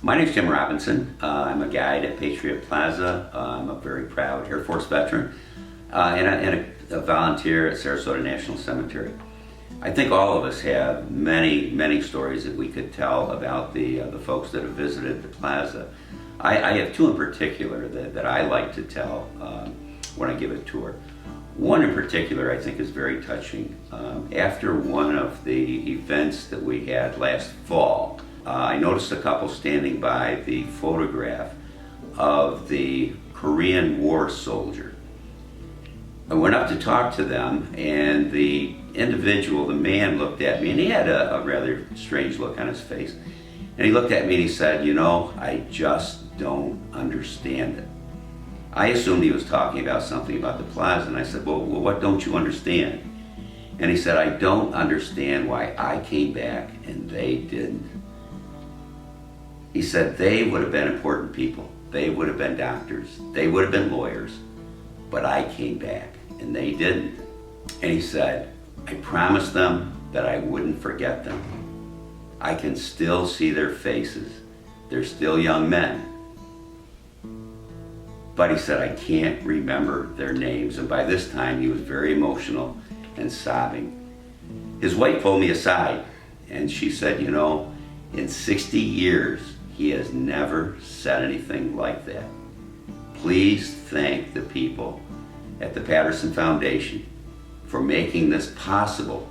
My name's Jim Robinson. I'm a guide at Patriot Plaza. I'm a very proud Air Force veteran and a volunteer at Sarasota National Cemetery. I think all of us have many stories that we could tell about the folks that have visited the plaza. I have two in particular that I like to tell when I give a tour. One in particular I think is very touching. After one of the events that we had last fall, I noticed a couple standing by the photograph of the Korean War soldier. I went up to talk to them, and the individual, the man, looked at me, and he had a rather strange look on his face. And he looked at me and he said, "You know, I just don't understand it." I assumed he was talking about something about the plaza, and I said, well, what don't you understand? And he said, "I don't understand why I came back and they didn't." He said they would have been important people. They would have been doctors. They would have been lawyers. But I came back and they didn't. And he said, "I promised them that I wouldn't forget them. I can still see their faces. They're still young men. But," he said, "I can't remember their names." And by this time he was very emotional and sobbing. His wife pulled me aside and she said, "You know, in 60 years, he has never said anything like that. Please thank the people at the Patterson Foundation for making this possible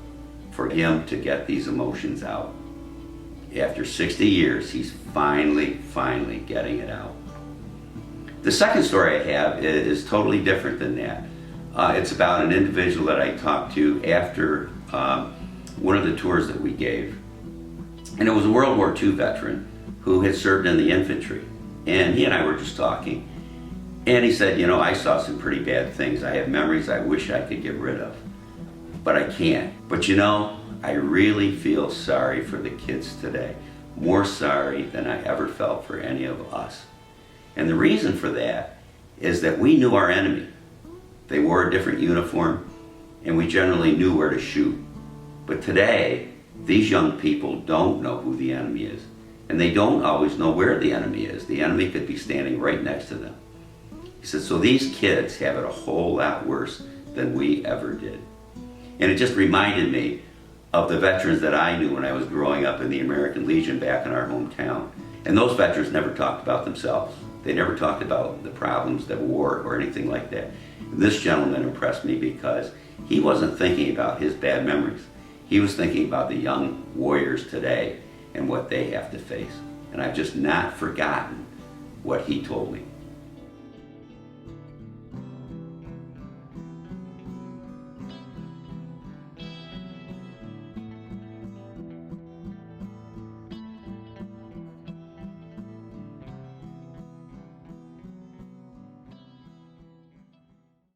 for him to get these emotions out. After 60 years, he's finally getting it out." The second story I have is totally different than that. It's about an individual that I talked to after one of the tours that we gave. And it was a World War II veteran who had served in the infantry. And he and I were just talking. And he said, "You know, I saw some pretty bad things. I have memories I wish I could get rid of. But I can't. But you know, I really feel sorry for the kids today. More sorry than I ever felt for any of us." And the reason for that is that we knew our enemy. They wore a different uniform, and we generally knew where to shoot. But today, these young people don't know who the enemy is, and they don't always know where the enemy is. The enemy could be standing right next to them. He said, so these kids have it a whole lot worse than we ever did. And it just reminded me of the veterans that I knew when I was growing up in the American Legion back in our hometown. And those veterans never talked about themselves. They never talked about the problems that war or anything like that. And this gentleman impressed me because he wasn't thinking about his bad memories. He was thinking about the young warriors today and what they have to face. And I've just not forgotten what he told me.